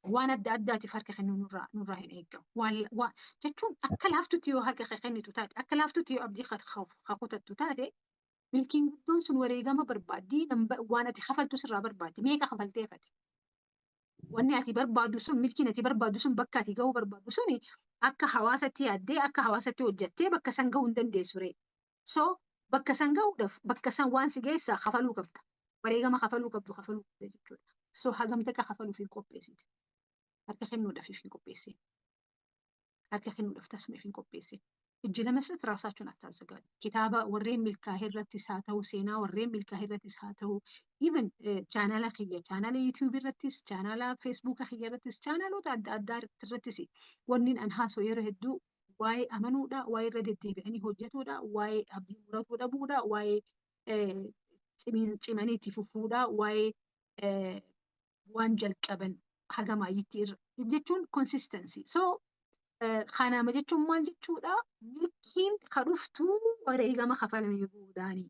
waan adda addaatiif harka kennuu nurraa hin eeggamu. Jechuun akka laaftutti yoo harka kennitu taate, akka laaftutti yoo abdii kutattu taate, milkiin guddoon sun wareegama barbaaddii waan ati kafaltu sirraa barbaaddi. Meeqa kafalteefati? Wanni ati barbaaddu sun, milkiin ati barbaaddu sun, bakka ati gahuu barbaaddu suni akka hawaasatti yaaddee, akka hawaasatti hojjettee bakka san gahuu hin dandeessu ree. So bakka san gahuudhaaf, bakka san waan si geessaa kafaluu qabda. Wareegama kafaluu qabda jechuudha. So hagamta akka kafaluuf hin qopheessite. Harka kennuudhaaf hin qopheessine. Harka kennuudhaaf tasuma hin qopheessine. እጅ ለመስጠት ራሳችሁን አታዘጋጁ። ኪታባ ወሬን ሚልካሄ irrattis haa ta'u seenaa warreen milkaa'e irrattis haa ta'u even chaanala kiyya chaanala YouTube irrattis chaanala Facebook kiyya irrattis chaanaloota adda addaa irrattis wannin an haasoo yeroo hedduu waa'ee amanuudha, waa'ee irra deddeebi'anii hojjetuudha, waa'ee abdii muratuu dhabuudha, waa'ee cimanii itti fufuudha, waa'ee waan jalqaban hagamaayitti irra jechuun consistency. So kanama jechuun maal jechuudha? Milkiin kadhuftuu wareegama kafalame boodani.